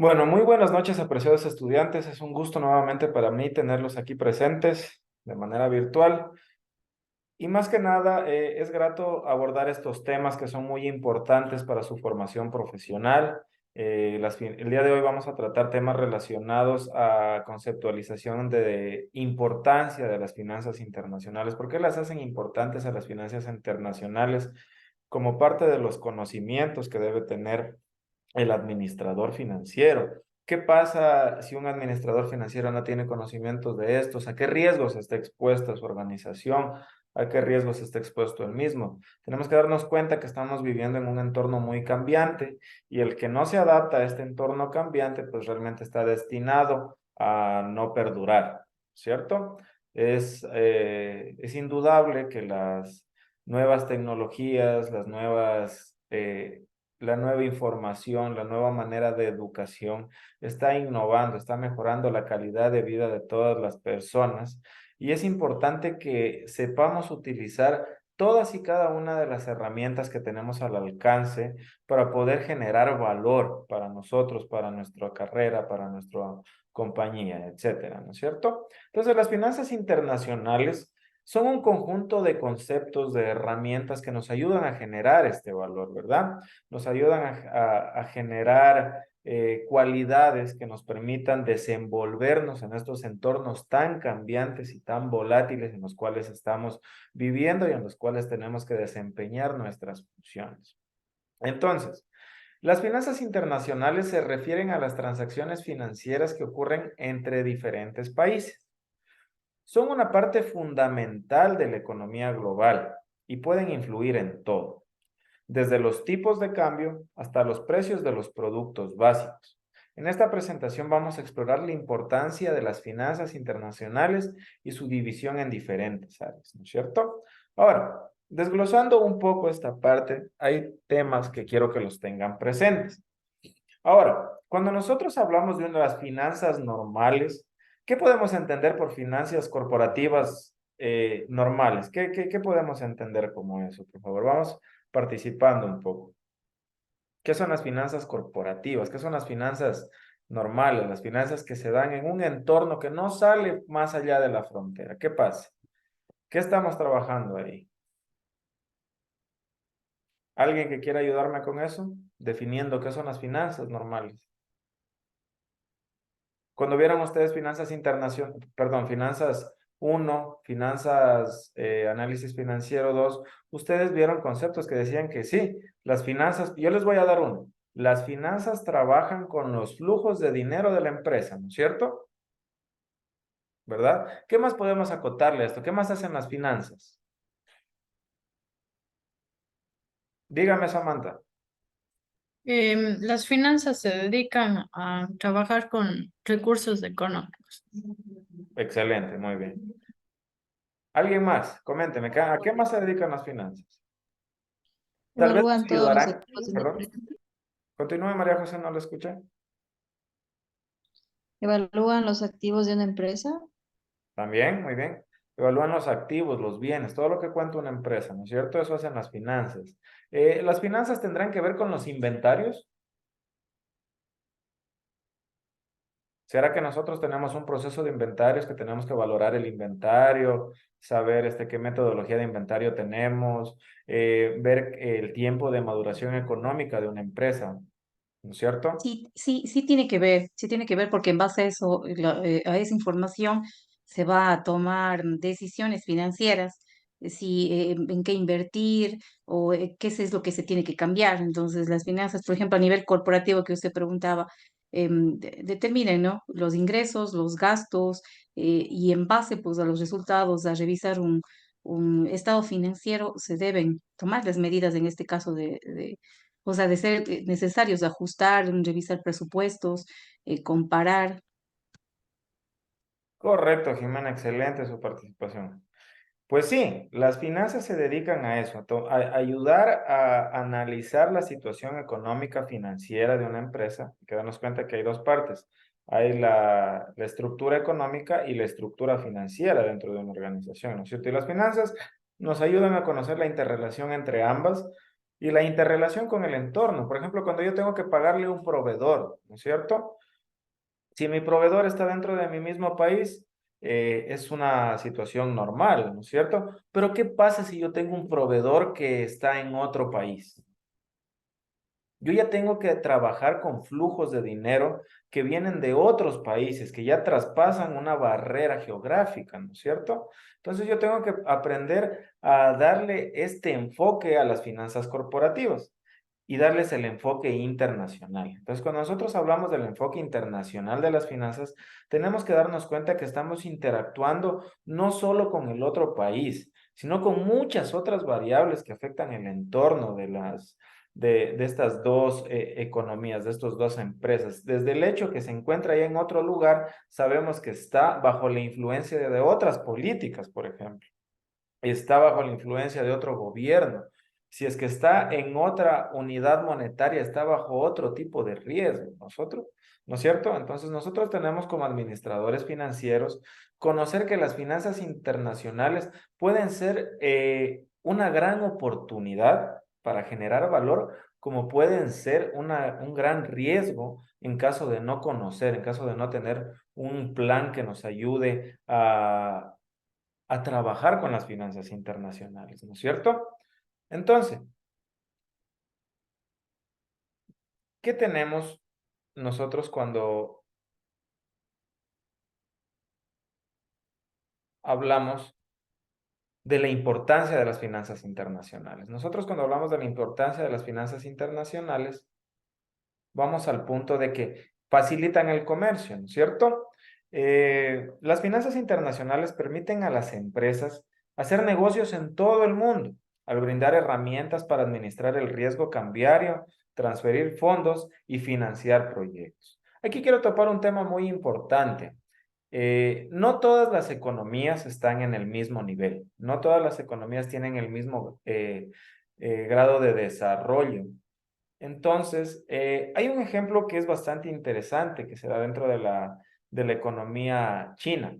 Bueno, muy buenas noches, apreciados estudiantes. Es un gusto nuevamente para mí tenerlos aquí presentes de manera virtual. Y más que nada, es grato abordar estos temas que son muy importantes para su formación profesional. El día de hoy vamos a tratar temas relacionados a conceptualización de importancia de las finanzas internacionales. ¿Por qué las hacen importantes a las finanzas internacionales? Como parte de los conocimientos que debe tener el administrador financiero. ¿Qué pasa si un administrador financiero no tiene conocimientos de estos? ¿A qué riesgos está expuesta su organización? ¿A qué riesgos está expuesto él mismo? Tenemos que darnos cuenta que estamos viviendo en un entorno muy cambiante y el que no se adapta a este entorno cambiante, pues realmente está destinado a no perdurar, ¿cierto? Es indudable que las nuevas tecnologías, la nueva información, la nueva manera de educación está innovando, está mejorando la calidad de vida de todas las personas y es importante que sepamos utilizar todas y cada una de las herramientas que tenemos al alcance para poder generar valor para nosotros, para nuestra carrera, para nuestra compañía, etcétera, ¿no es cierto? Entonces, las finanzas internacionales son un conjunto de conceptos, de herramientas que nos ayudan a generar este valor, ¿verdad? Nos ayudan a generar cualidades que nos permitan desenvolvernos en estos entornos tan cambiantes y tan volátiles en los cuales estamos viviendo y en los cuales tenemos que desempeñar nuestras funciones. Entonces, las finanzas internacionales se refieren a las transacciones financieras que ocurren entre diferentes países. Son una parte fundamental de la economía global y pueden influir en todo desde los tipos de cambio hasta los precios de los productos básicos. En esta presentación vamos a explorar la importancia de las finanzas internacionales y su división en diferentes áreas, ¿no es cierto? Ahora, desglosando un poco esta parte, hay temas que quiero que los tengan presentes. Ahora, cuando nosotros hablamos de las finanzas normales, ¿qué podemos entender por finanzas corporativas normales? ¿Qué podemos entender como eso? Por favor, vamos participando un poco. ¿Qué son las finanzas corporativas? ¿Qué son las finanzas normales? Las finanzas que se dan en un entorno que no sale más allá de la frontera. ¿Qué pasa? ¿Qué estamos trabajando ahí? ¿Alguien que quiera ayudarme con eso? Definiendo qué son las finanzas normales. Cuando vieron ustedes finanzas internacionales, perdón, finanzas uno, finanzas, análisis financiero 2, ustedes vieron conceptos que decían que sí, las finanzas, yo les voy a dar uno, las finanzas trabajan con los flujos de dinero de la empresa, ¿no es cierto? ¿Verdad? ¿Qué más podemos acotarle a esto? ¿Qué más hacen las finanzas? Dígame, Samantha. Las finanzas se dedican a trabajar con recursos económicos. Excelente, muy bien. ¿Alguien más? Coménteme, ¿a qué más se dedican las finanzas? Tal vez nos Evalúan todos los ayudarán, activos de una perdón. empresa. Continúe, María José, no lo escuché. Evalúan los activos de una empresa. También, muy bien. Evalúan los activos, los bienes, todo lo que cuenta una empresa, ¿no es cierto? Eso hacen las finanzas. ¿Las finanzas tendrán que ver con los inventarios? ¿Será que nosotros tenemos un proceso de inventarios que tenemos que valorar el inventario, saber qué metodología de inventario tenemos, ver el tiempo de maduración económica de una empresa, ¿no es cierto? Sí, sí, sí tiene que ver porque en base a eso, a esa información se va a tomar decisiones financieras, si en qué invertir o qué es lo que se tiene que cambiar. Entonces, las finanzas, por ejemplo, a nivel corporativo que usted preguntaba, determinen, ¿no? Los ingresos, los gastos y en base, pues, a los resultados, a revisar un estado financiero, se deben tomar las medidas en este caso o sea, de ser necesarios ajustar, revisar presupuestos, comparar. Correcto, Jimena, excelente su participación. Pues sí, las finanzas se dedican a eso, a ayudar a analizar la situación económica financiera de una empresa. Hay que darnos cuenta que hay dos partes. Hay la estructura económica y la estructura financiera dentro de una organización, ¿no es cierto? Y las finanzas nos ayudan a conocer la interrelación entre ambas Y la interrelación con el entorno. Por ejemplo, cuando yo tengo que pagarle a un proveedor, ¿no es cierto? Si mi proveedor está dentro de mi mismo país, es una situación normal, ¿no es cierto? Pero ¿qué pasa si yo tengo un proveedor que está en otro país? Yo ya tengo que trabajar con flujos de dinero que vienen de otros países, que ya traspasan una barrera geográfica, ¿no es cierto? Entonces yo tengo que aprender a darle este enfoque a las finanzas corporativas y darles el enfoque internacional. Entonces, cuando nosotros hablamos del enfoque internacional de las finanzas, tenemos que darnos cuenta que estamos interactuando no solo con el otro país, sino con muchas otras variables que afectan el entorno de estas dos economías, de estas dos empresas. Desde el hecho que se encuentra ya en otro lugar, sabemos que está bajo la influencia de otras políticas, por ejemplo. Está bajo la influencia de otro gobierno. Si es que está en otra unidad monetaria, está bajo otro tipo de riesgo. Nosotros, ¿no es cierto? Entonces nosotros tenemos como administradores financieros conocer que las finanzas internacionales pueden ser una gran oportunidad para generar valor, como pueden ser un gran riesgo en caso de no conocer, en caso de no tener un plan que nos ayude a trabajar con las finanzas internacionales, ¿no es cierto? Entonces, ¿qué tenemos nosotros cuando hablamos de la importancia de las finanzas internacionales? Nosotros cuando hablamos de la importancia de las finanzas internacionales, vamos al punto de que facilitan el comercio, ¿no es cierto? Las finanzas internacionales permiten a las empresas hacer negocios en todo el mundo, al brindar herramientas para administrar el riesgo cambiario, transferir fondos y financiar proyectos. Aquí quiero topar un tema muy importante. No todas las economías están en el mismo nivel, no todas las economías tienen el mismo grado de desarrollo. Entonces, hay un ejemplo que es bastante interesante que se da dentro de la economía china.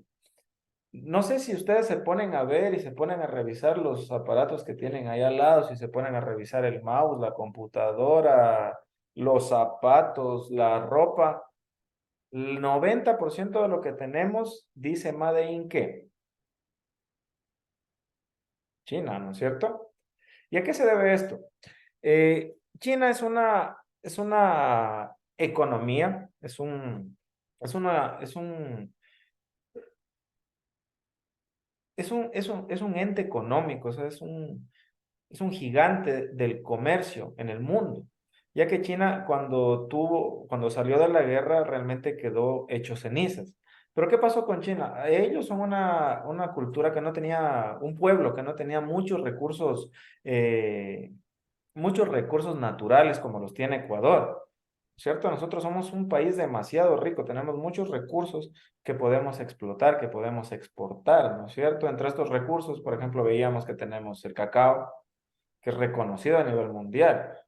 No sé si ustedes se ponen a ver y se ponen a revisar los aparatos que tienen ahí al lado, si se ponen a revisar el mouse, la computadora, los zapatos, la ropa. El 90% de lo que tenemos dice Made in ¿qué? China, ¿no es cierto? ¿Y a qué se debe esto? China es una economía, es un ente económico, o sea, es un gigante del comercio en el mundo, ya que China cuando salió de la guerra realmente quedó hecho cenizas. Pero ¿qué pasó con China? Ellos son una cultura que no tenía, un pueblo que no tenía eh, muchos recursos naturales como los tiene Ecuador, ¿cierto? Nosotros somos un país demasiado rico, tenemos muchos recursos que podemos explotar, que podemos exportar, ¿no es cierto? Entre estos recursos, por ejemplo, veíamos que tenemos el cacao, que es reconocido a nivel mundial.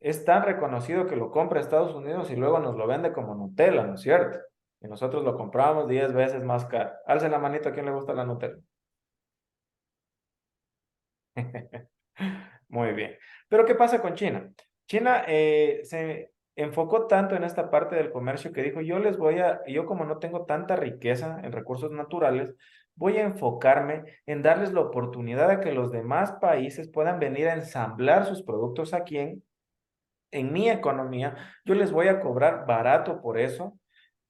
Es tan reconocido que lo compra Estados Unidos y luego nos lo vende como Nutella, ¿no es cierto? Y nosotros lo compramos 10 veces más caro. Alce la manito a quien le gusta la Nutella. Muy bien. Pero ¿qué pasa con China? China se enfocó tanto en esta parte del comercio que dijo, yo como no tengo tanta riqueza en recursos naturales, voy a enfocarme en darles la oportunidad de que los demás países puedan venir a ensamblar sus productos aquí en mi economía, yo les voy a cobrar barato por eso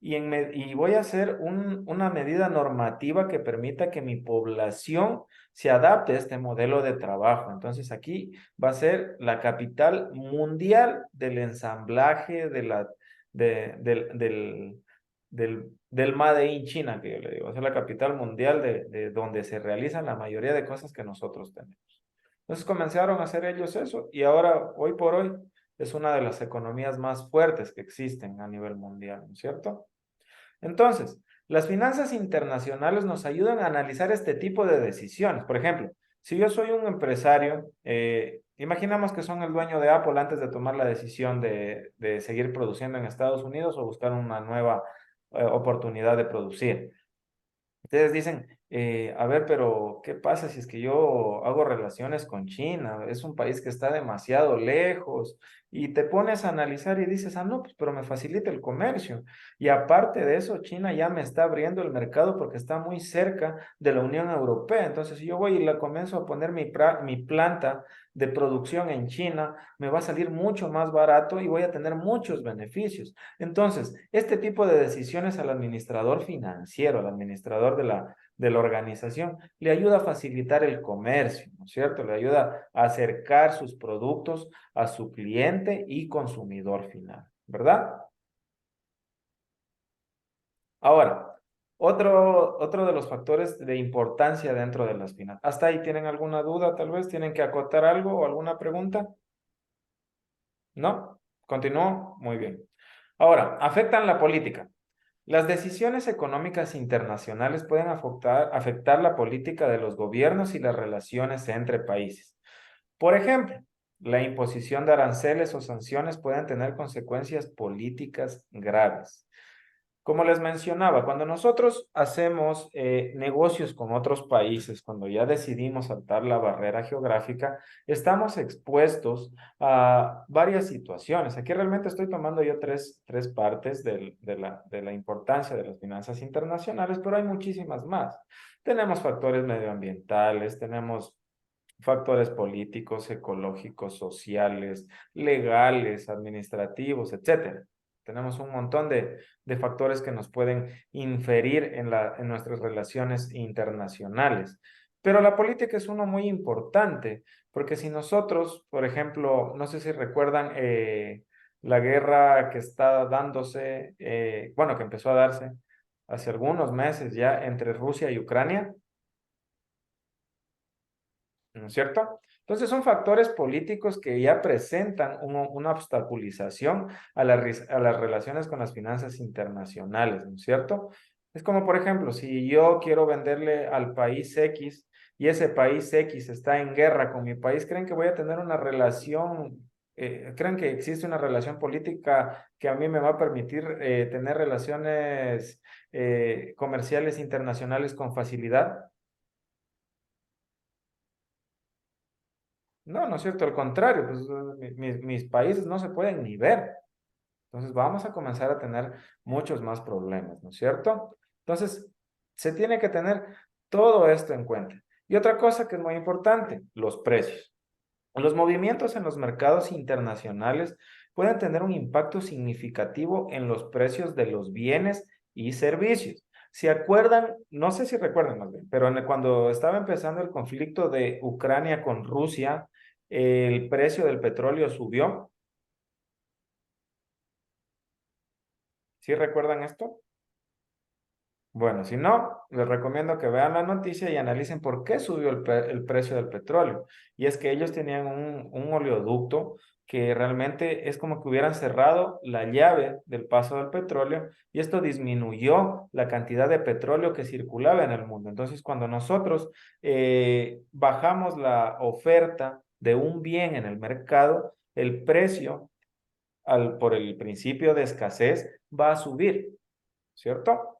y voy a hacer una medida normativa que permita que mi población se adapte a este modelo de trabajo. Entonces aquí va a ser la capital mundial del ensamblaje del Made in China, que yo le digo. Va a ser la capital mundial de donde se realizan la mayoría de cosas que nosotros tenemos. Entonces comenzaron a hacer ellos eso y ahora, hoy por hoy, es una de las economías más fuertes que existen a nivel mundial, ¿no es cierto? Entonces, las finanzas internacionales nos ayudan a analizar este tipo de decisiones. Por ejemplo, si yo soy un empresario, imaginamos que son el dueño de Apple antes de tomar la decisión de seguir produciendo en Estados Unidos o buscar una nueva oportunidad de producir. Ustedes dicen, a ver, pero ¿qué pasa si es que yo hago relaciones con China? Es un país que está demasiado lejos y te pones a analizar y dices, ah, no, pues pero me facilita el comercio. Y aparte de eso, China ya me está abriendo el mercado porque está muy cerca de la Unión Europea. Entonces, si yo voy y la comienzo a poner mi planta de producción en China, me va a salir mucho más barato y voy a tener muchos beneficios. Entonces, este tipo de decisiones al administrador financiero, al administrador de la organización, le ayuda a facilitar el comercio, ¿no es cierto? Le ayuda a acercar sus productos a su cliente y consumidor final, ¿verdad? Ahora, otro de los factores de importancia dentro de las finanzas. ¿Hasta ahí tienen alguna duda? Tal vez tienen que acotar algo o alguna pregunta. ¿No? ¿Continúo? Muy bien. Ahora, afectan la política. Las decisiones económicas internacionales pueden afectar la política de los gobiernos y las relaciones entre países. Por ejemplo, la imposición de aranceles o sanciones pueden tener consecuencias políticas graves. Como les mencionaba, cuando nosotros hacemos negocios con otros países, cuando ya decidimos saltar la barrera geográfica, estamos expuestos a varias situaciones. Aquí realmente estoy tomando yo tres partes de la importancia de las finanzas internacionales, pero hay muchísimas más. Tenemos factores medioambientales, tenemos factores políticos, ecológicos, sociales, legales, administrativos, etcétera. Tenemos un montón de factores que nos pueden inferir en nuestras relaciones internacionales. Pero la política es uno muy importante, porque si nosotros, por ejemplo, no sé si recuerdan la guerra que está dándose, bueno, que empezó a darse hace algunos meses ya entre Rusia y Ucrania, ¿no es cierto? Entonces son factores políticos que ya presentan una obstaculización a las relaciones con las finanzas internacionales, ¿no es cierto? Es como, por ejemplo, si yo quiero venderle al país X y ese país X está en guerra con mi país, ¿creen que voy a tener una relación, creen que existe una relación política que a mí me va a permitir tener relaciones comerciales internacionales con facilidad? No, no es cierto, al contrario, pues mis países no se pueden ni ver. Entonces vamos a comenzar a tener muchos más problemas, ¿no es cierto? Entonces, se tiene que tener todo esto en cuenta. Y otra cosa que es muy importante, los precios. Los movimientos en los mercados internacionales pueden tener un impacto significativo en los precios de los bienes y servicios. ¿Se acuerdan? No sé si recuerdan más bien, pero cuando estaba empezando el conflicto de Ucrania con Rusia, el precio del petróleo subió. ¿Sí recuerdan esto? Bueno, si no, les recomiendo que vean la noticia y analicen por qué subió el precio del petróleo. Y es que ellos tenían un oleoducto que realmente es como que hubieran cerrado la llave del paso del petróleo y esto disminuyó la cantidad de petróleo que circulaba en el mundo. Entonces, cuando nosotros bajamos la oferta de un bien en el mercado, el precio, por el principio de escasez, va a subir, ¿cierto?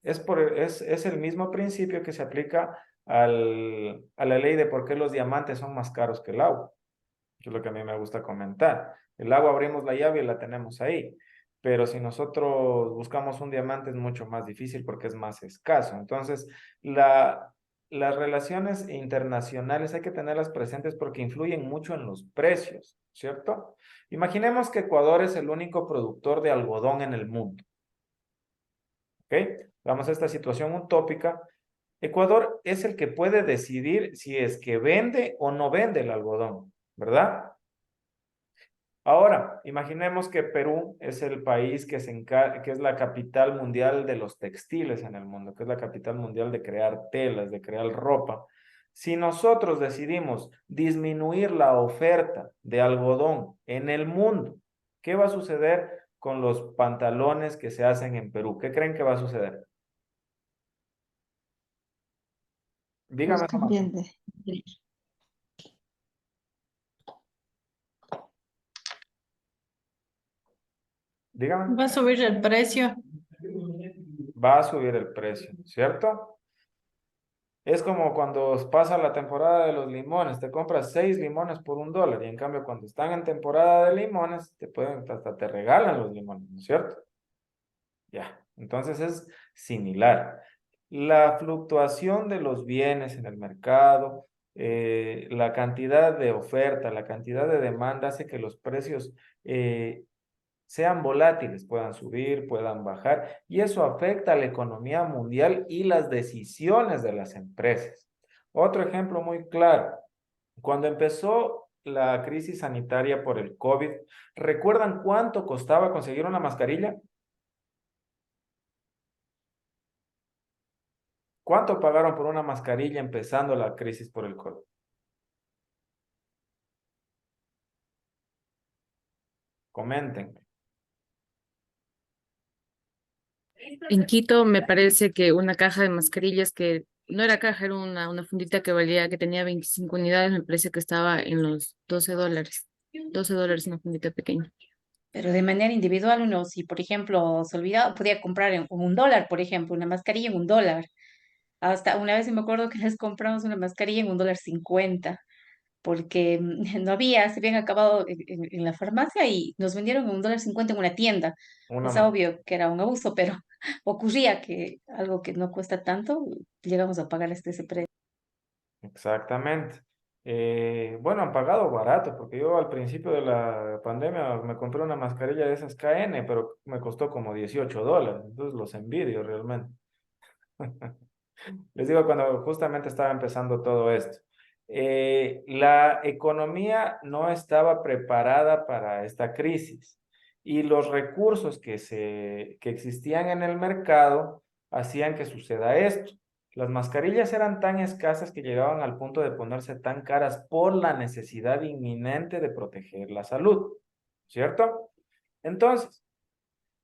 Es el mismo principio que se aplica a la ley de por qué los diamantes son más caros que el agua, que es lo que a mí me gusta comentar. El agua abrimos la llave y la tenemos ahí, pero si nosotros buscamos un diamante es mucho más difícil porque es más escaso. Entonces, las relaciones internacionales hay que tenerlas presentes porque influyen mucho en los precios, ¿cierto? Imaginemos que Ecuador es el único productor de algodón en el mundo. ¿Ok? Vamos a esta situación utópica. Ecuador es el que puede decidir si es que vende o no vende el algodón, ¿verdad? Ahora, imaginemos que Perú es el país que es la capital mundial de los textiles en el mundo, que es la capital mundial de crear telas, de crear ropa. Si nosotros decidimos disminuir la oferta de algodón en el mundo, ¿qué va a suceder con los pantalones que se hacen en Perú? ¿Qué creen que va a suceder? Pues Dígame nomás. cambian Dígame. Va a subir el precio. Va a subir el precio, ¿cierto? Es como cuando pasa la temporada de los limones, te compras 6 limones por $1 y en cambio cuando están en temporada de limones, hasta te regalan los limones, ¿no es cierto? Ya, entonces es similar. La fluctuación de los bienes en el mercado, la cantidad de oferta, la cantidad de demanda hace que los precios eh, sean volátiles, puedan subir, puedan bajar, y eso afecta a la economía mundial y las decisiones de las empresas. Otro ejemplo muy claro, cuando empezó la crisis sanitaria por el COVID, ¿recuerdan cuánto costaba conseguir una mascarilla? ¿Cuánto pagaron por una mascarilla empezando la crisis por el COVID? Comenten. En Quito me parece que una caja de mascarillas que no era caja, era una fundita que valía, que tenía 25 unidades, me parece que estaba en los $12. $12 una fundita pequeña. Pero de manera individual, uno, si por ejemplo se olvidaba, podía comprar en $1, por ejemplo, una mascarilla en $1. Hasta una vez sí me acuerdo que les compramos una mascarilla en $1.50, porque no había, se habían acabado en la farmacia y nos vendieron en $1.50 en una tienda. O Una sea, más. obvio que era un abuso, pero ocurría que algo que no cuesta tanto, llegamos a pagar ese precio. Exactamente. Bueno, han pagado barato, porque yo al principio de la pandemia me compré una mascarilla de esas KN, pero me costó como $18. Entonces los envidio realmente. Les digo, cuando justamente estaba empezando todo esto. La economía no estaba preparada para esta crisis y los recursos que existían en el mercado hacían que suceda esto. Las mascarillas eran tan escasas que llegaban al punto de ponerse tan caras por la necesidad inminente de proteger la salud, ¿cierto? Entonces,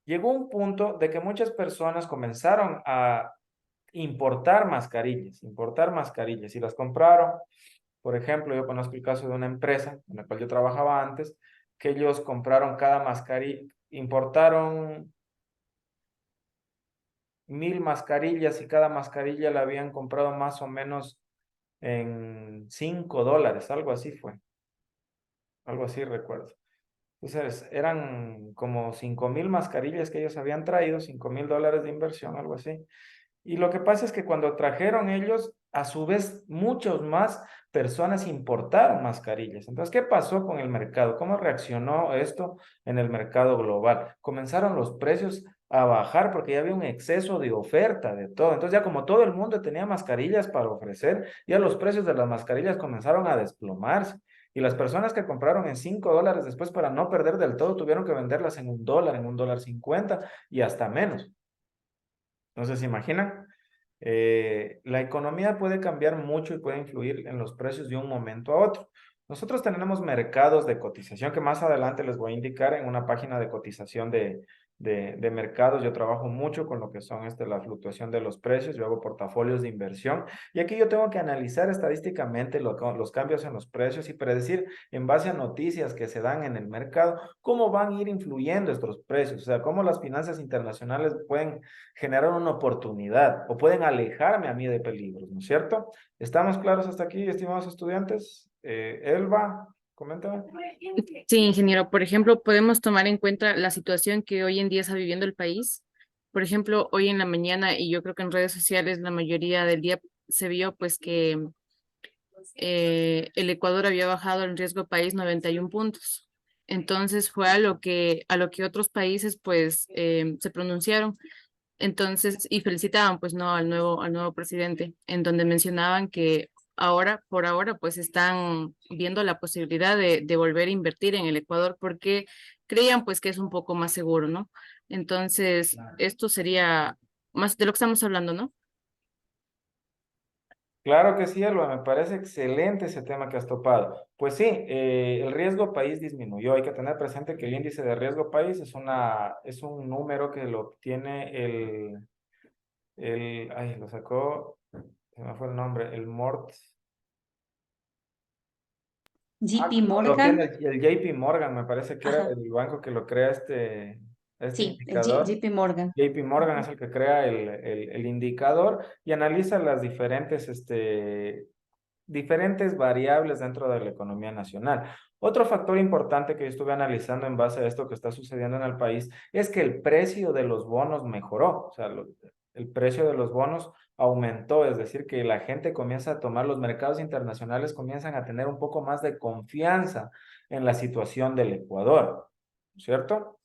llegó un punto de que muchas personas comenzaron a importar mascarillas y las compraron. Por ejemplo, yo conozco el caso de una empresa en la cual yo trabajaba antes, que ellos compraron cada mascarilla, importaron 1.000 mascarillas y cada mascarilla la habían comprado más o menos en $5, algo así fue, algo así recuerdo. Entonces eran como 5.000 mascarillas que ellos habían traído, $5.000 de inversión, algo así. Y lo que pasa es que cuando trajeron ellos, a su vez, muchos más personas importaron mascarillas. Entonces, ¿qué pasó con el mercado? ¿Cómo reaccionó esto en el mercado global? Comenzaron los precios a bajar porque ya había un exceso de oferta de todo. Entonces, ya como todo el mundo tenía mascarillas para ofrecer, ya los precios de las mascarillas comenzaron a desplomarse. Y las personas que compraron en $5 después para no perder del todo, tuvieron que venderlas en $1, en $1.50 y hasta menos. Entonces, ¿se imaginan? La economía puede cambiar mucho y puede influir en los precios de un momento a otro. Nosotros tenemos mercados de cotización que más adelante les voy a indicar en una página de cotización de mercados. Yo trabajo mucho con lo que son la fluctuación de los precios, yo hago portafolios de inversión y aquí yo tengo que analizar estadísticamente los cambios en los precios y predecir en base a noticias que se dan en el mercado cómo van a ir influyendo estos precios, o sea, cómo las finanzas internacionales pueden generar una oportunidad o pueden alejarme a mí de peligros, ¿no es cierto? ¿Estamos claros hasta aquí, estimados estudiantes? Elba, coméntame. Sí, ingeniero, por ejemplo, podemos tomar en cuenta la situación que hoy en día está viviendo el país. Por ejemplo, hoy en la mañana, y yo creo que en redes sociales la mayoría del día se vio pues que el Ecuador había bajado el riesgo país 91 puntos. Entonces fue a lo que otros países pues se pronunciaron. Entonces, y felicitaban pues no al nuevo presidente, en donde mencionaban que ahora, por ahora, pues están viendo la posibilidad de volver a invertir en el Ecuador porque creían pues que es un poco más seguro, ¿no? Entonces, esto sería más de lo que estamos hablando, ¿no? Claro que sí, Elba, me parece excelente ese tema que has topado. Pues sí, el riesgo país disminuyó. Hay que tener presente que el índice de riesgo país es un número que lo obtiene ay, lo sacó, se me fue el nombre, el MORT. JP Lo Morgan, obtiene el JP Morgan, me parece que era ajá. el banco que lo crea Este Sí, indicador. JP Morgan. JP Morgan Ujú. es el que crea el indicador y analiza las diferentes variables dentro de la economía nacional. Otro factor importante que yo estuve analizando en base a esto que está sucediendo en el país es que el precio de los bonos mejoró, o sea, el precio de los bonos aumentó, es decir, que la gente comienza a tomar, los mercados internacionales comienzan a tener un poco más de confianza en la situación del Ecuador, ¿cierto?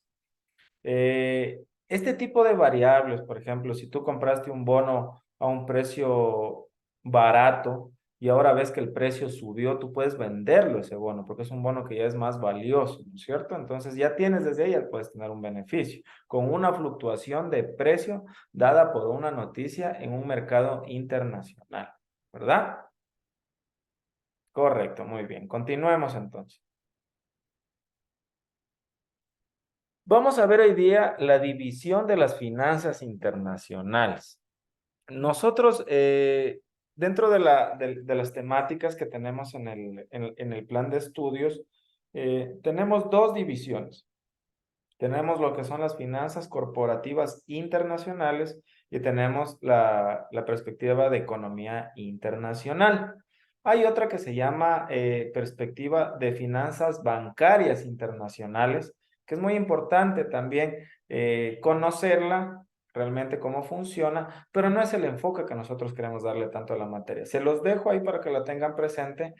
Este tipo de variables, por ejemplo, si tú compraste un bono a un precio barato y ahora ves que el precio subió, tú puedes venderlo ese bono porque es un bono que ya es más valioso, ¿no es cierto? Entonces ya tienes desde ahí, ya puedes tener un beneficio con una fluctuación de precio dada por una noticia en un mercado internacional, ¿verdad? Correcto, muy bien. Continuemos entonces. Vamos a ver hoy día la división de las finanzas internacionales. Nosotros, dentro de las temáticas que tenemos en el plan de estudios, tenemos dos divisiones. Tenemos lo que son las finanzas corporativas internacionales y tenemos la perspectiva de economía internacional. Hay otra que se llama perspectiva de finanzas bancarias internacionales, que es muy importante también conocerla, realmente cómo funciona, pero no es el enfoque que nosotros queremos darle tanto a la materia. Se los dejo ahí para que la tengan presente,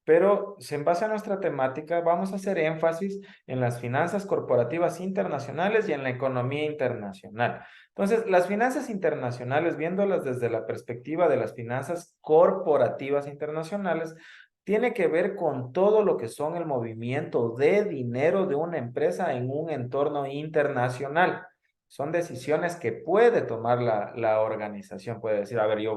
pero en base a nuestra temática vamos a hacer énfasis en las finanzas corporativas internacionales y en la economía internacional. Entonces, las finanzas internacionales, viéndolas desde la perspectiva de las finanzas corporativas internacionales, tiene que ver con todo lo que son el movimiento de dinero de una empresa en un entorno internacional. Son decisiones que puede tomar la organización. Puede decir, a ver, yo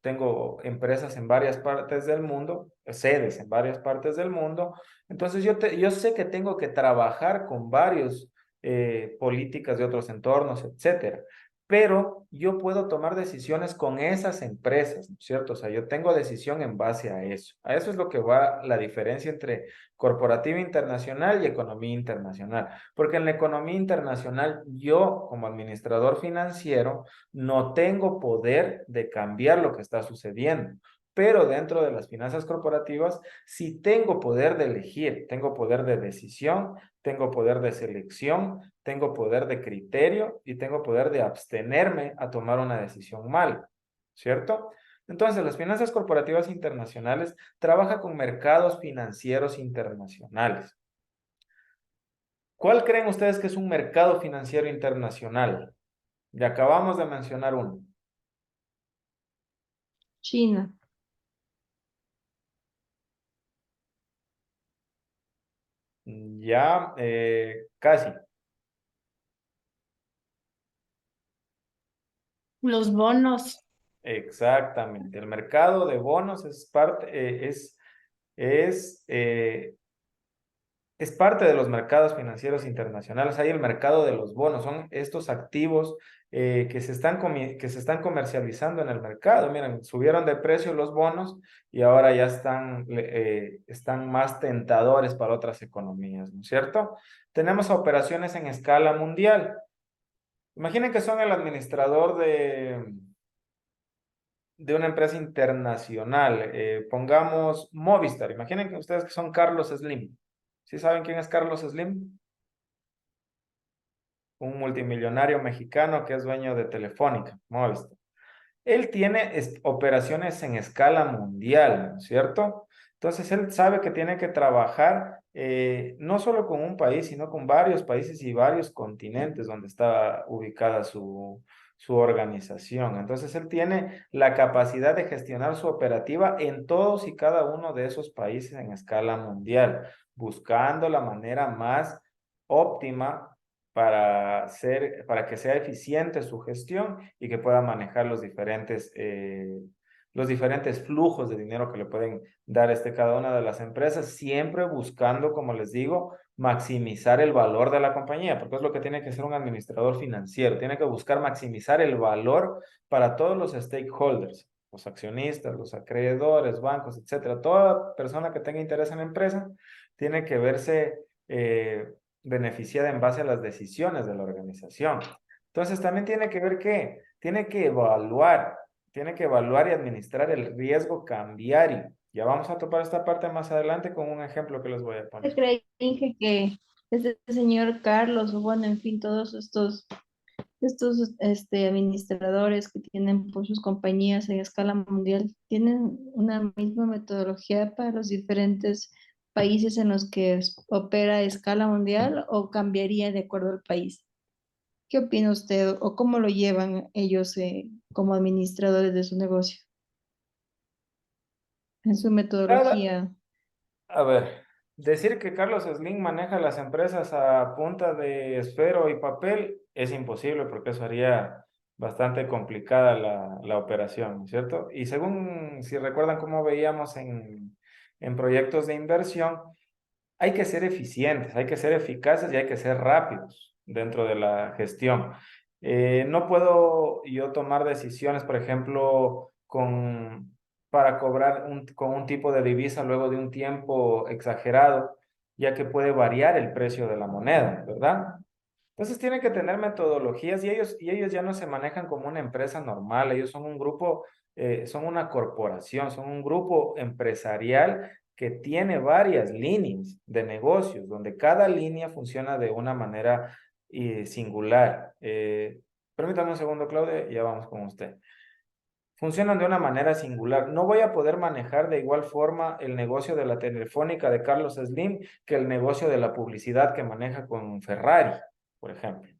tengo empresas en varias partes del mundo, sedes en varias partes del mundo, entonces yo sé que tengo que trabajar con varios políticas de otros entornos, etcétera. Pero yo puedo tomar decisiones con esas empresas, ¿no es cierto? O sea, yo tengo decisión en base a eso. A eso es lo que va la diferencia entre corporativa internacional y economía internacional. Porque en la economía internacional, yo como administrador financiero, no tengo poder de cambiar lo que está sucediendo, pero dentro de las finanzas corporativas sí tengo poder de elegir, tengo poder de decisión, tengo poder de selección, tengo poder de criterio y tengo poder de abstenerme a tomar una decisión mal, ¿cierto? Entonces, las finanzas corporativas internacionales trabajan con mercados financieros internacionales. ¿Cuál creen ustedes que es un mercado financiero internacional? Ya acabamos de mencionar uno. China. Ya, casi, Los bonos. exactamente. El mercado de bonos es, eh, es parte de los mercados financieros internacionales. Hay el mercado de los bonos, son estos activos que se están comercializando en el mercado. Miren, subieron de precio los bonos y ahora ya están más tentadores para otras economías, ¿no es cierto? Tenemos operaciones en escala mundial. Imaginen que son el administrador de una empresa internacional. Pongamos Movistar. Imaginen que ustedes que son Carlos Slim. ¿Sí saben quién es Carlos Slim? Un multimillonario mexicano que es dueño de Telefónica, Movistar. Él tiene operaciones en escala mundial, ¿no es cierto? Entonces él sabe que tiene que trabajar no solo con un país, sino con varios países y varios continentes donde está ubicada su organización. Entonces él tiene la capacidad de gestionar su operativa en todos y cada uno de esos países en escala mundial, buscando la manera más óptima para que sea eficiente su gestión y que pueda manejar los diferentes flujos de dinero que le pueden dar cada una de las empresas, siempre buscando, como les digo, maximizar el valor de la compañía, porque es lo que tiene que ser un administrador financiero, tiene que buscar maximizar el valor para todos los stakeholders, los accionistas, los acreedores, bancos, etcétera. Toda persona que tenga interés en la empresa tiene que verse beneficiada en base a las decisiones de la organización. Entonces también tiene que ver que tiene que evaluar y administrar el riesgo cambiario. Ya vamos a topar esta parte más adelante con un ejemplo que les voy a poner. Creí que este señor Carlos, o bueno, en fin, todos estos administradores que tienen por sus compañías en escala mundial, ¿tienen una misma metodología para los diferentes países en los que opera a escala mundial o cambiaría de acuerdo al país? ¿Qué opina usted o cómo lo llevan ellos como administradores de su negocio en su Cada, metodología? A ver, decir que Carlos Slim maneja las empresas a punta de esfero y papel es imposible porque eso haría bastante complicada la operación, ¿no es cierto? Y según, si recuerdan cómo veíamos en proyectos de inversión, hay que ser eficientes, hay que ser eficaces y hay que ser rápidos dentro de la gestión. No puedo yo tomar decisiones, por ejemplo, para cobrar con un tipo de divisa luego de un tiempo exagerado, ya que puede variar el precio de la moneda, ¿verdad? Entonces tienen que tener metodologías y ellos ya no se manejan como una empresa normal, ellos son un grupo, son una corporación, son un grupo empresarial que tiene varias líneas de negocios, donde cada línea funciona de una manera singular. Permítame un segundo, Claudia, y ya vamos con usted. Funcionan de una manera singular. No voy a poder manejar de igual forma el negocio de la telefónica de Carlos Slim que el negocio de la publicidad que maneja con Ferrari, por ejemplo.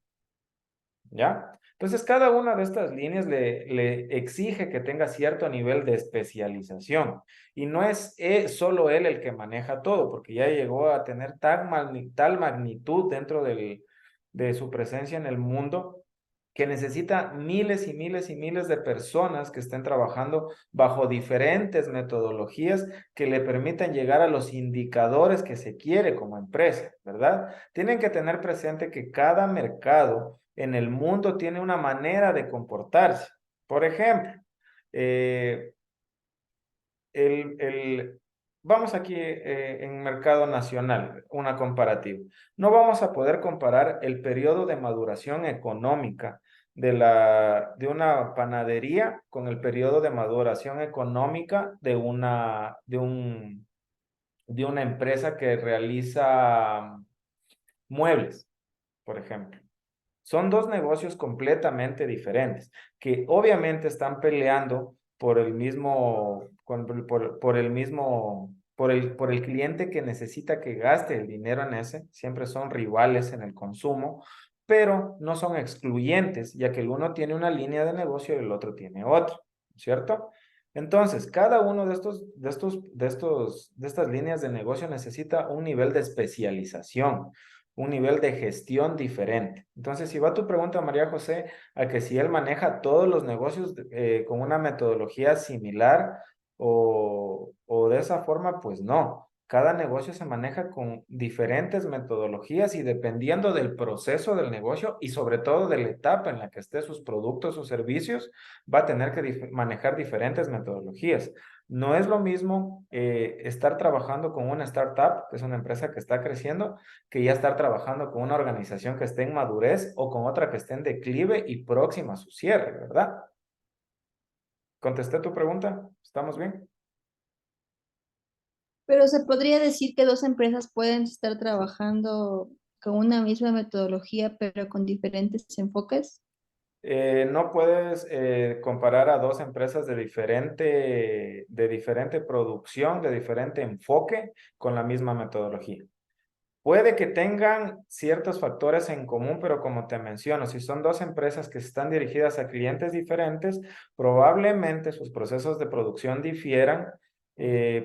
¿Ya? Entonces, cada una de estas líneas le exige que tenga cierto nivel de especialización. Y no es solo él el que maneja todo, porque ya llegó a tener tal magnitud dentro de su presencia en el mundo que necesita miles y miles y miles de personas que estén trabajando bajo diferentes metodologías que le permitan llegar a los indicadores que se quiere como empresa, ¿verdad? Tienen que tener presente que cada mercado en el mundo tiene una manera de comportarse. Por ejemplo, eh, vamos aquí en mercado nacional, una comparativa. No vamos a poder comparar el periodo de maduración económica de una panadería con el periodo de maduración económica de una empresa que realiza muebles, por ejemplo. Son dos negocios completamente diferentes, que obviamente están peleando por el mismo, por el mismo, por el cliente que necesita que gaste el dinero en ese. Siempre son rivales en el consumo, pero no son excluyentes, ya que el uno tiene una línea de negocio y el otro tiene otra, ¿cierto? Entonces, cada uno de estas líneas de negocio necesita un nivel de especialización, un nivel de gestión diferente. Entonces, si va tu pregunta, María José, a que si él maneja todos los negocios con una metodología similar o de esa forma, pues no. Cada negocio se maneja con diferentes metodologías y dependiendo del proceso del negocio y sobre todo de la etapa en la que esté sus productos o servicios, va a tener que manejar diferentes metodologías. No es lo mismo estar trabajando con una startup, que es una empresa que está creciendo, que ya estar trabajando con una organización que esté en madurez o con otra que esté en declive y próxima a su cierre, ¿verdad? ¿Contesté tu pregunta? ¿Estamos bien? Pero se podría decir que dos empresas pueden estar trabajando con una misma metodología, pero con diferentes enfoques. No puedes comparar a dos empresas de diferente producción, de diferente enfoque con la misma metodología. Puede que tengan ciertos factores en común, pero como te menciono, si son dos empresas que están dirigidas a clientes diferentes, probablemente sus procesos de producción difieran,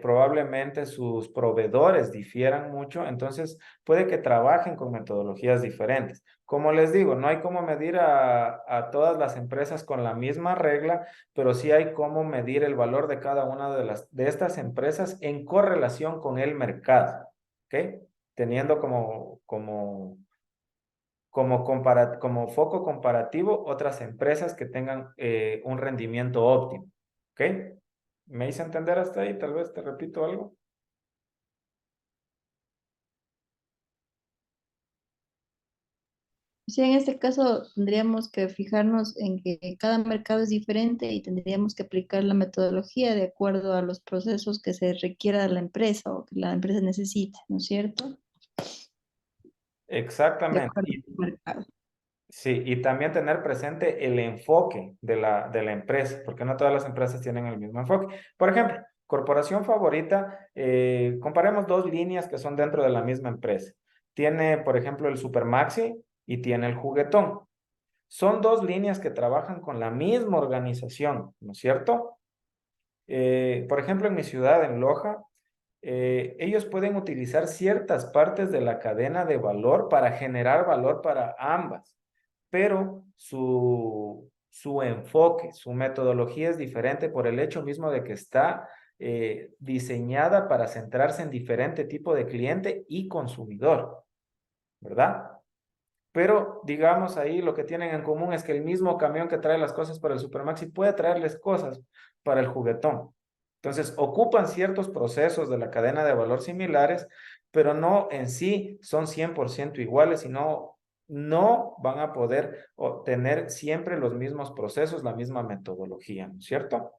probablemente sus proveedores difieran mucho, entonces puede que trabajen con metodologías diferentes. Como les digo, no hay cómo medir a todas las empresas con la misma regla, pero sí hay cómo medir el valor de cada una de estas empresas en correlación con el mercado. ¿Ok? Teniendo como foco comparativo otras empresas que tengan un rendimiento óptimo. ¿Ok? ¿Me hice entender hasta ahí? Tal vez te repito algo. Sí, en este caso tendríamos que fijarnos en que cada mercado es diferente y tendríamos que aplicar la metodología de acuerdo a los procesos que se requiera de la empresa o que la empresa necesite, ¿no es cierto? De Exactamente. acuerdo al mercado. Sí, y también tener presente el enfoque de la empresa, porque no todas las empresas tienen el mismo enfoque. Por ejemplo, corporación favorita, comparemos dos líneas que son dentro de la misma empresa. Tiene, por ejemplo, el Supermaxi y tiene el Juguetón. Son dos líneas que trabajan con la misma organización, ¿no es cierto? Por ejemplo, en mi ciudad, en Loja, ellos pueden utilizar ciertas partes de la cadena de valor para generar valor para ambas, pero su enfoque, su metodología es diferente por el hecho mismo de que está diseñada para centrarse en diferente tipo de cliente y consumidor, ¿verdad? Pero digamos ahí lo que tienen en común es que el mismo camión que trae las cosas para el Supermaxi puede traerles cosas para el Juguetón. Entonces ocupan ciertos procesos de la cadena de valor similares, pero no en sí son 100% iguales, sino no van a poder tener siempre los mismos procesos, la misma metodología, ¿no es cierto?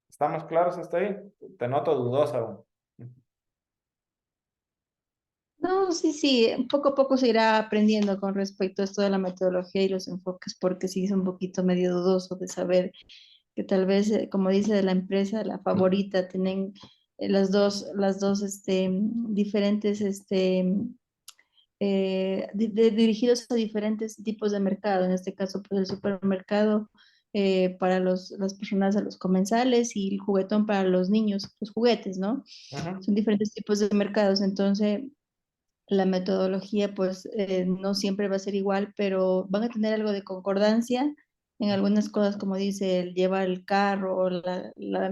¿Estamos claros hasta ahí? Te noto dudosa aún. No, sí, sí, poco a poco se irá aprendiendo con respecto a esto de la metodología y los enfoques, porque sí es un poquito medio dudoso de saber que tal vez, como dice de la empresa, la favorita, tienen diferentes, dirigidos a diferentes tipos de mercado. En este caso, pues el supermercado para las personas, a los comensales y el juguetón para los niños, los juguetes, ¿no? Ujú. Son diferentes tipos de mercados. Entonces, la metodología, pues no siempre va a ser igual, pero van a tener algo de concordancia en algunas cosas, como dice, el llevar el carro o el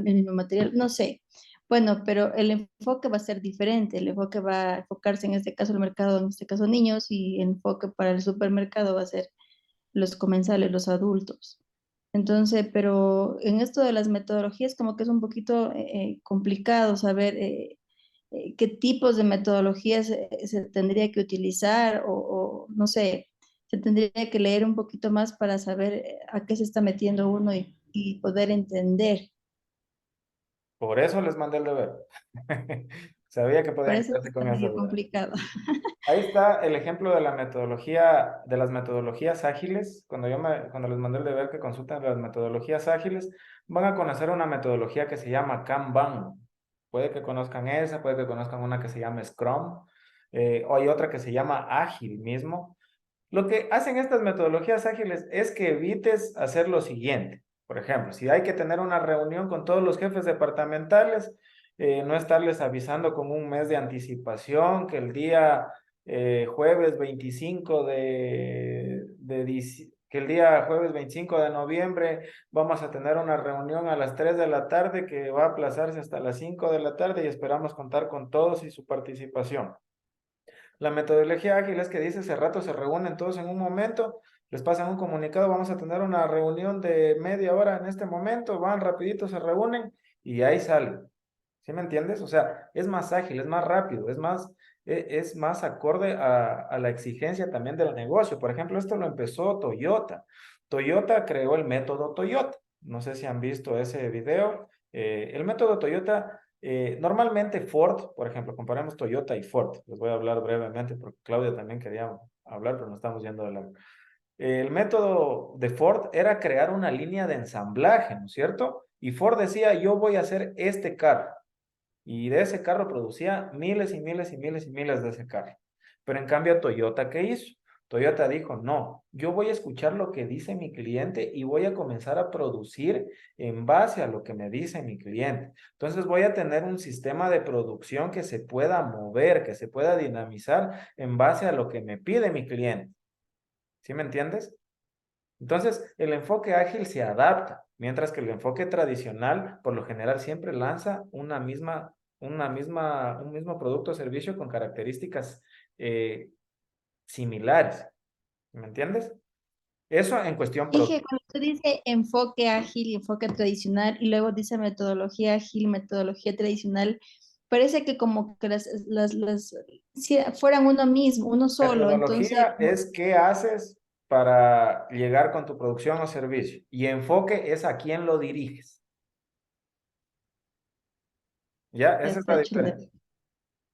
mismo material, no sé. Bueno, pero el enfoque va a ser diferente. El enfoque va a enfocarse en este caso el mercado, en este caso niños, y el enfoque para el supermercado va a ser los comensales, los adultos. Entonces, pero en esto de las metodologías como que es un poquito complicado saber qué tipos de metodologías se tendría que utilizar o, no sé, se tendría que leer un poquito más para saber a qué se está metiendo uno y poder entender. Por eso les mandé el deber. Sabía que Por podían eso quedarse está con esa medio duda. complicado. Ahí está el ejemplo de la metodología, de las metodologías ágiles. Cuando les mandé el deber que consulten las metodologías ágiles, van a conocer una metodología que se llama Kanban. Puede que conozcan esa, puede que conozcan una que se llama Scrum, o hay otra que se llama Ágil mismo. Lo que hacen estas metodologías ágiles es que evites hacer lo siguiente. Por ejemplo, si hay que tener una reunión con todos los jefes departamentales, no estarles avisando con un mes de anticipación que el día jueves 25 que el día jueves 25 de noviembre vamos a tener una reunión a las 3 de la tarde que va a aplazarse hasta las 5 de la tarde y esperamos contar con todos y su participación. La metodología ágil es que dice, hace rato se reúnen todos en un momento, les pasan un comunicado, vamos a tener una reunión de media hora en este momento, van rapidito, se reúnen y ahí salen. ¿Sí me entiendes? O sea, es más ágil, es más rápido, es más acorde a la exigencia también del negocio. Por ejemplo, esto lo empezó Toyota. Toyota creó el método Toyota. No sé si han visto ese video. El método Toyota, normalmente Ford, por ejemplo, comparemos Toyota y Ford. Les voy a hablar brevemente porque Claudia también quería hablar, pero no estamos yendo de largo. El método de Ford era crear una línea de ensamblaje, ¿no es cierto? Y Ford decía, yo voy a hacer este carro. Y de ese carro producía miles y miles y miles y miles de ese carro. Pero en cambio Toyota, ¿qué hizo? Toyota dijo, no, yo voy a escuchar lo que dice mi cliente y voy a comenzar a producir en base a lo que me dice mi cliente. Entonces voy a tener un sistema de producción que se pueda mover, que se pueda dinamizar en base a lo que me pide mi cliente. ¿Sí me entiendes? Entonces, el enfoque ágil se adapta, mientras que el enfoque tradicional, por lo general, siempre lanza un mismo producto o servicio con características eh, similares. ¿Me entiendes? Eso en cuestión Dije, cuando usted dice enfoque ágil y enfoque tradicional, y luego dice metodología ágil, metodología tradicional, parece que como que si fueran uno mismo, uno solo, entonces, Metodología es qué haces para llegar con tu producción o servicio. Y enfoque es a quién lo diriges. ¿Ya? ya Esa es la cacho, diferencia.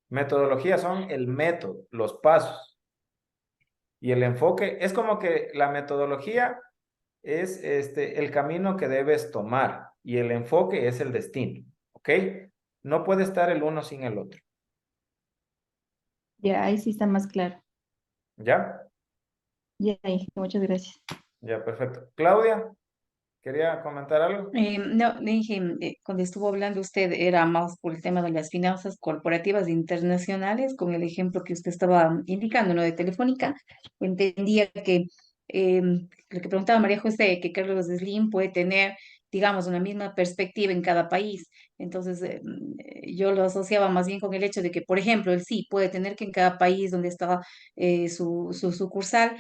Metodología son el método, los pasos. Y el enfoque es como que la metodología es el camino que debes tomar y el enfoque es el destino. ¿Ok? No puede estar el uno sin el otro. ya ahí sí está más claro. ¿Ya? Ya ahí, muchas gracias. Ya, perfecto. Claudia, ¿quería comentar algo? No, dije, cuando estuvo hablando usted era más por el tema de las finanzas corporativas internacionales, con el ejemplo que usted estaba indicando, ¿no? De Telefónica, entendía que lo que preguntaba María José, que Carlos Slim puede tener, digamos, una misma perspectiva en cada país. Entonces, yo lo asociaba más bien con el hecho de que, por ejemplo, él sí puede tener que en cada país donde está su sucursal,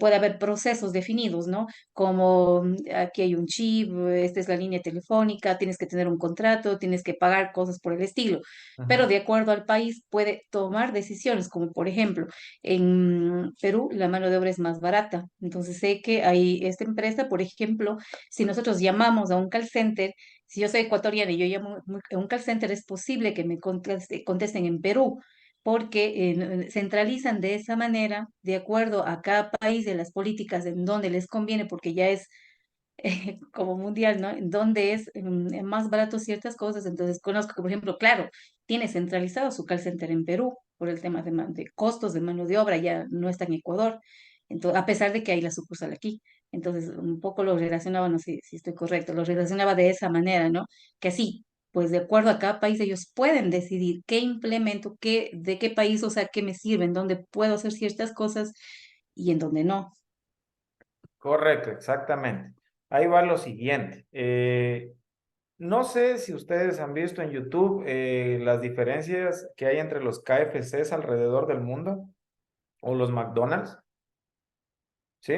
puede haber procesos definidos, ¿no? Como aquí hay un chip, esta es la línea telefónica, tienes que tener un contrato, tienes que pagar cosas por el estilo. Pero Ujú. de acuerdo al país puede tomar decisiones, como por ejemplo, en Perú la mano de obra es más barata. Entonces sé que hay esta empresa, por ejemplo, si nosotros llamamos a un call center, si yo soy ecuatoriana y yo llamo a un call center, es posible que me contesten en Perú porque centralizan de esa manera, de acuerdo a cada país, de las políticas en donde les conviene, porque ya es como mundial, ¿no? En donde es más barato ciertas cosas. Entonces conozco que, por ejemplo, claro, tiene centralizado su call center en Perú por el tema de costos de mano de obra, ya no está en Ecuador, entonces, a pesar de que hay la sucursal aquí. Entonces, un poco lo relacionaba, no sé si estoy correcto, lo relacionaba de esa manera, ¿no? Que sí, pues de acuerdo a cada país ellos pueden decidir qué implemento, de qué país, o sea, qué me sirve, en dónde puedo hacer ciertas cosas y en dónde no. Correcto, exactamente. Ahí va lo siguiente. No sé si ustedes han visto en YouTube las diferencias que hay entre los KFCs alrededor del mundo o los McDonald's, ¿sí?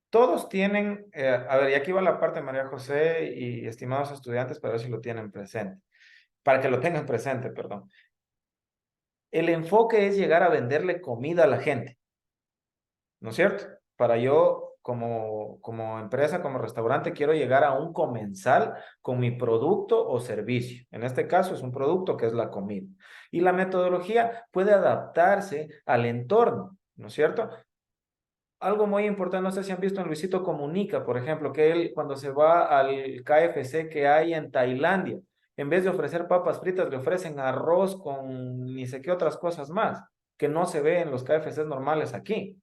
Todos tienen, a ver, y aquí va la parte de María José y estimados estudiantes para ver si lo tienen presente, para que lo tengan presente, perdón. El enfoque es llegar a venderle comida a la gente, ¿no es cierto? Para yo, como empresa, como restaurante, quiero llegar a un comensal con mi producto o servicio. En este caso es un producto que es la comida. Y la metodología puede adaptarse al entorno, ¿no es cierto? Algo muy importante, no sé si han visto en Luisito Comunica, por ejemplo, que él cuando se va al KFC que hay en Tailandia, en vez de ofrecer papas fritas, le ofrecen arroz con ni sé qué otras cosas más, que no se ve en los KFCs normales aquí,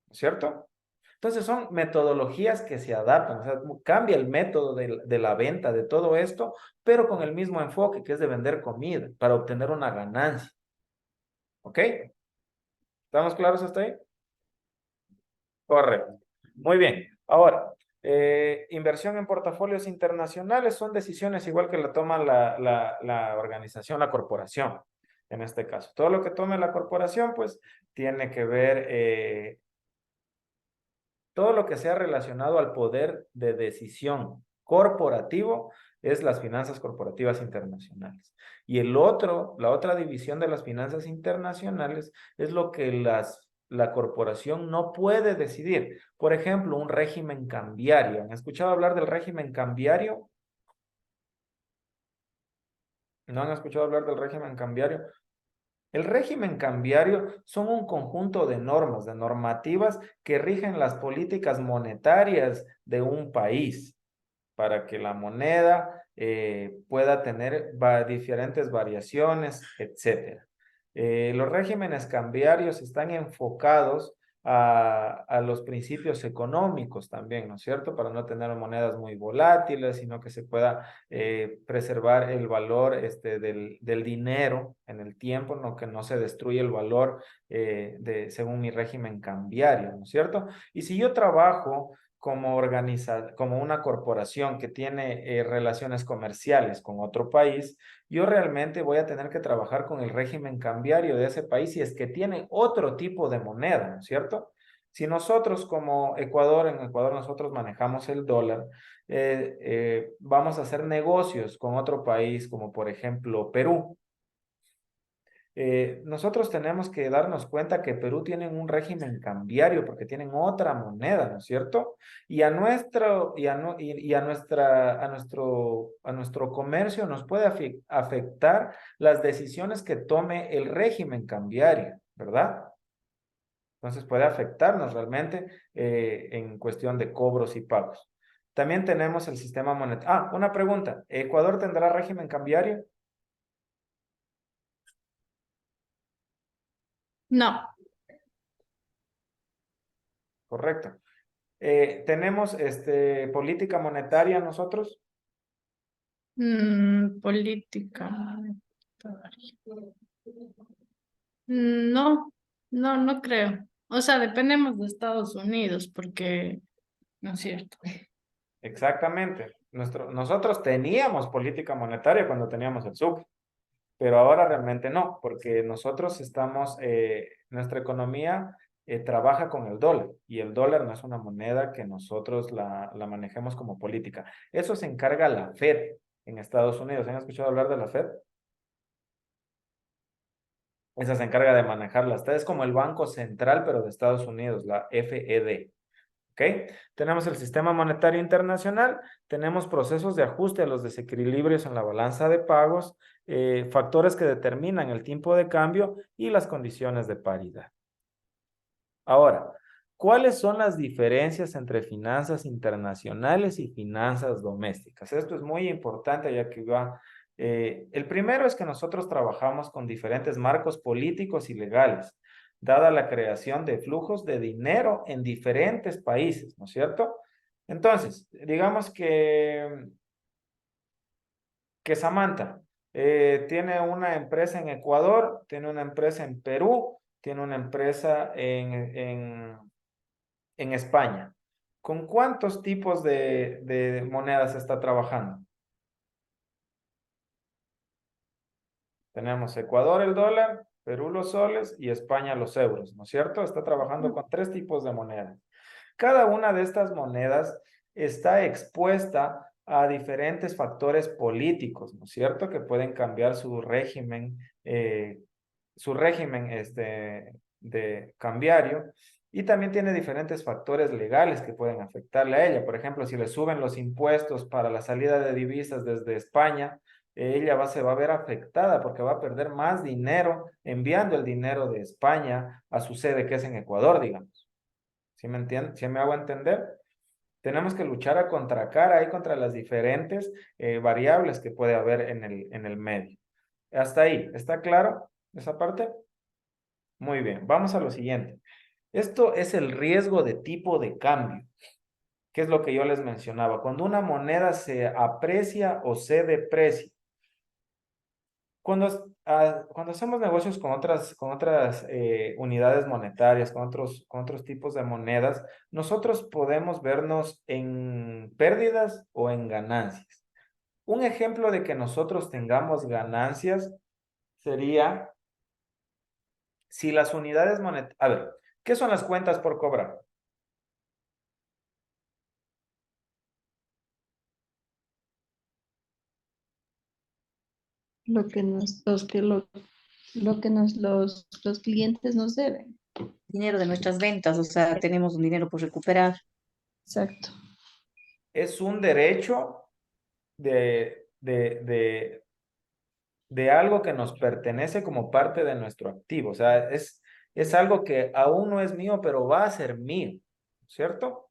¿no es cierto? Entonces son metodologías que se adaptan, o sea, cambia el método de la venta de todo esto, pero con el mismo enfoque que es de vender comida para obtener una ganancia. ¿Ok? ¿Estamos claros hasta ahí? Correcto. Muy bien. Ahora, inversión en portafolios internacionales son decisiones igual que la toma la organización, la corporación, en este caso. Todo lo que tome la corporación, pues, tiene que ver todo lo que sea relacionado al poder de decisión corporativo es las finanzas corporativas internacionales. Y la otra división de las finanzas internacionales es lo que la corporación no puede decidir. Por ejemplo, un régimen cambiario. ¿Han escuchado hablar del régimen cambiario? ¿No han escuchado hablar del régimen cambiario? El régimen cambiario son un conjunto de normas, de normativas que rigen las políticas monetarias de un país para que la moneda pueda tener diferentes variaciones, etcétera. Los regímenes cambiarios están enfocados a los principios económicos también, ¿no es cierto? Para no tener monedas muy volátiles, sino que se pueda preservar el valor del dinero en el tiempo, no que no se destruya el valor según mi régimen cambiario, ¿no es cierto? Y si yo trabajo como una corporación que tiene relaciones comerciales con otro país, yo realmente voy a tener que trabajar con el régimen cambiario de ese país si es que tiene otro tipo de moneda, ¿no es cierto? Si nosotros como Ecuador, en Ecuador nosotros manejamos el dólar, vamos a hacer negocios con otro país como por ejemplo Perú. nosotros tenemos que darnos cuenta que Perú tiene un régimen cambiario porque tienen otra moneda, ¿no es cierto? Y a nuestro, y a, nu- y a nuestra, a nuestro comercio nos puede afectar las decisiones que tome el régimen cambiario, ¿verdad? Entonces puede afectarnos realmente en cuestión de cobros y pagos. También tenemos el sistema monetario. Ah, una pregunta. ¿Ecuador tendrá régimen cambiario? No, Correcto. ¿Tenemos política monetaria nosotros? política. No, no creo. O sea, dependemos de Estados Unidos porque no es cierto. Exactamente. Nosotros teníamos política monetaria cuando teníamos el sucre, pero ahora realmente no, porque nosotros estamos, nuestra economía trabaja con el dólar y el dólar no es una moneda que nosotros la manejemos como política. Eso se encarga la Fed en Estados Unidos. ¿Han escuchado hablar de la Fed? Esa se encarga de manejarlas. Es como el Banco Central, pero de Estados Unidos, la FED. ¿Ok? Tenemos el sistema monetario internacional, tenemos procesos de ajuste a los desequilibrios en la balanza de pagos, factores que determinan el tipo de cambio y las condiciones de paridad. Ahora, ¿cuáles son las diferencias entre finanzas internacionales y finanzas domésticas? Esto es muy importante ya que va. El primero es que nosotros trabajamos con diferentes marcos políticos y legales, dada la creación de flujos de dinero en diferentes países, ¿no es cierto? Entonces, digamos que Samantha tiene una empresa en Ecuador, tiene una empresa en Perú, tiene una empresa en España. ¿Con cuántos tipos de monedas está trabajando? Tenemos Ecuador el dólar, Perú los soles y España los euros, ¿no es cierto? Está trabajando con 3 tipos de monedas. Cada una de estas monedas está expuesta a diferentes factores políticos, ¿no es cierto? Que pueden cambiar su régimen de cambiario y también tiene diferentes factores legales que pueden afectarle a ella. Por ejemplo, si le suben los impuestos para la salida de divisas desde España, se va a ver afectada porque va a perder más dinero enviando el dinero de España a su sede que es en Ecuador, digamos. ¿Sí me entienden? ¿Sí me hago entender? Tenemos que luchar a contracara ahí contra las diferentes variables que puede haber en el medio. Hasta ahí, ¿está claro esa parte? Muy bien, vamos a lo siguiente. Esto es el riesgo de tipo de cambio, que es lo que yo les mencionaba. Cuando una moneda se aprecia o se deprecia. Cuando hacemos negocios con otras unidades monetarias, con otros tipos de monedas, nosotros podemos vernos en pérdidas o en ganancias. Un ejemplo de que nosotros tengamos ganancias sería si las unidades monetarias. A ver, ¿qué son las cuentas por cobrar? Lo que nos, lo que los clientes nos deben. Dinero de nuestras ventas, o sea, tenemos un dinero por recuperar. Exacto. Es un derecho de, de, de, de algo que nos pertenece como parte de nuestro activo. O sea, es algo que aún no es mío, pero va a ser mío, ¿cierto?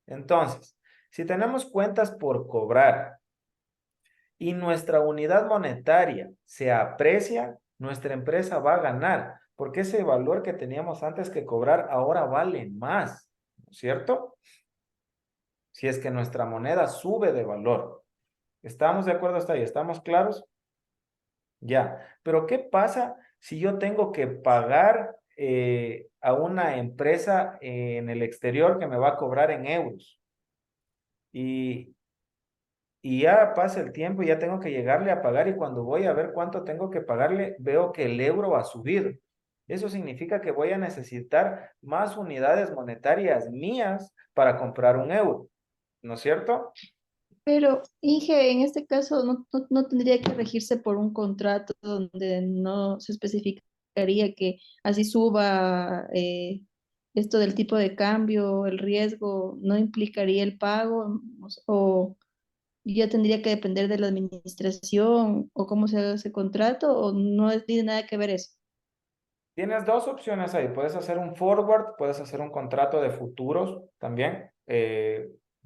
Entonces, si tenemos cuentas por cobrar y nuestra unidad monetaria se aprecia, nuestra empresa va a ganar, porque ese valor que teníamos antes que cobrar ahora vale más, ¿cierto? Si es que nuestra moneda sube de valor. ¿Estamos de acuerdo hasta ahí? ¿Estamos claros? Ya, pero ¿qué pasa si yo tengo que pagar a una empresa en el exterior que me va a cobrar en euros? Y, y ya pasa el tiempo y ya tengo que llegarle a pagar y cuando voy a ver cuánto tengo que pagarle, veo que el euro ha subido. Eso significa que voy a necesitar más unidades monetarias mías para comprar un euro, ¿no es cierto? Pero, Inge, en este caso no tendría que regirse por un contrato donde no se especificaría que así suba esto del tipo de cambio, el riesgo, no implicaría el pago, o ya tendría que depender de la administración o cómo se haga ese contrato, o no tiene nada que ver eso. Tienes dos opciones ahí. Puedes hacer un forward, puedes hacer un contrato de futuros también,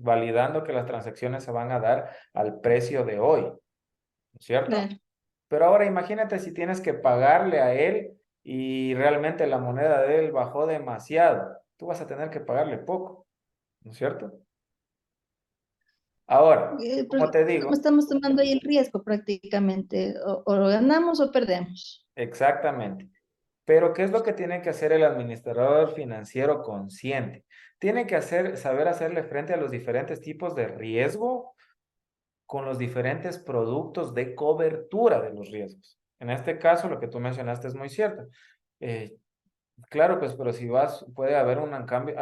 validando que las transacciones se van a dar al precio de hoy, ¿no es cierto? Claro. Pero ahora imagínate si tienes que pagarle a él y realmente la moneda de él bajó demasiado. Tú vas a tener que pagarle poco, ¿no es cierto? Ahora, Pero como te digo, estamos tomando ahí el riesgo prácticamente, o lo ganamos o perdemos. exactamente. Pero ¿qué es lo que tiene que hacer el administrador financiero consciente? Tiene que saber hacerle frente a los diferentes tipos de riesgo con los diferentes productos de cobertura de los riesgos. En este caso, lo que tú mencionaste es muy cierto. Eh, claro, pues, pero si vas, puede haber un cambio.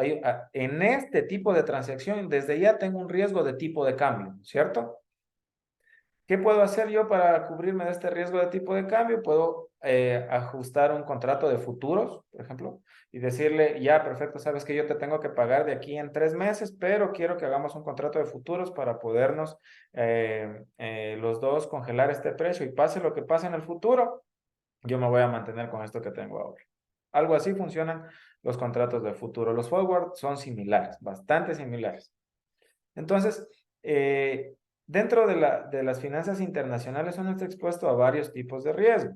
En este tipo de transacción, desde ya tengo un riesgo de tipo de cambio, ¿cierto? ¿Qué puedo hacer yo para cubrirme de este riesgo de tipo de cambio? Puedo ajustar un contrato de futuros, por ejemplo, y decirle, ya, perfecto, sabes que yo te tengo que pagar de aquí en 3 meses, pero quiero que hagamos un contrato de futuros para podernos los dos congelar este precio y pase lo que pase en el futuro, yo me voy a mantener con esto que tengo ahora. Algo así funcionan los contratos de futuro. Los forward son similares, bastante similares. Entonces, dentro de las finanzas internacionales uno está expuesto a varios tipos de riesgo.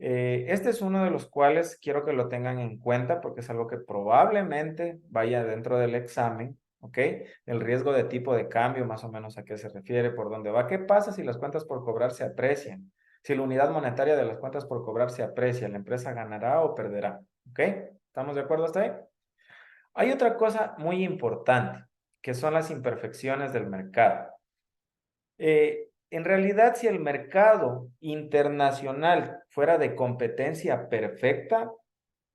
Este es uno de los cuales quiero que lo tengan en cuenta porque es algo que probablemente vaya dentro del examen, ¿ok? El riesgo de tipo de cambio, más o menos a qué se refiere, por dónde va. ¿Qué pasa si las cuentas por cobrar se aprecian? Si la unidad monetaria de las cuentas por cobrar se aprecia, ¿la empresa ganará o perderá? ¿Ok? ¿Estamos de acuerdo hasta ahí? Hay otra cosa muy importante, que son las imperfecciones del mercado. En realidad, si el mercado internacional fuera de competencia perfecta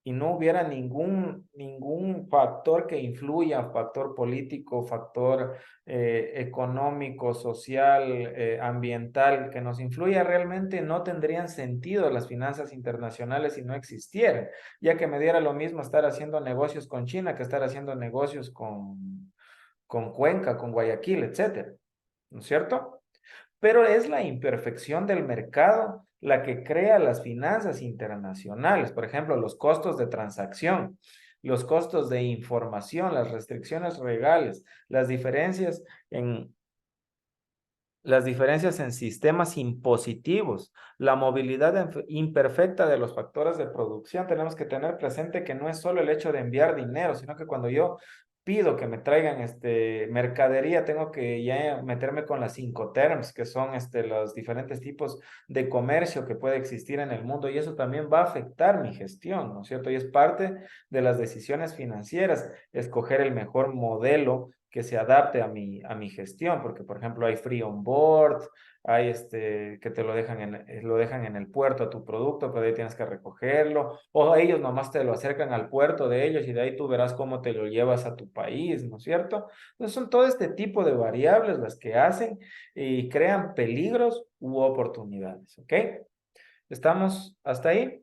y no hubiera ningún factor que influya, factor político, factor económico, social, ambiental, que nos influya, realmente no tendrían sentido las finanzas internacionales si no existieran, ya que me diera lo mismo estar haciendo negocios con China que estar haciendo negocios con Cuenca, con Guayaquil, etcétera, ¿no es cierto? Pero es la imperfección del mercado la que crea las finanzas internacionales. Por ejemplo, los costos de transacción, los costos de información, las restricciones legales, en, las diferencias en sistemas impositivos, la movilidad imperfecta de los factores de producción. Tenemos que tener presente que no es solo el hecho de enviar dinero, sino que cuando yo pido que me traigan mercadería, tengo que ya meterme con las Incoterms, que son los diferentes tipos de comercio que puede existir en el mundo, y eso también va a afectar mi gestión, ¿no es cierto? Y es parte de las decisiones financieras, escoger el mejor modelo que se adapte a mi gestión, porque por ejemplo hay free on board, hay que te lo dejan en el puerto a tu producto, pero ahí tienes que recogerlo, o ellos nomás te lo acercan al puerto de ellos y de ahí tú verás cómo te lo llevas a tu país, ¿no es cierto? Entonces son todo este tipo de variables las que hacen y crean peligros u oportunidades, ¿ok? ¿Estamos hasta ahí?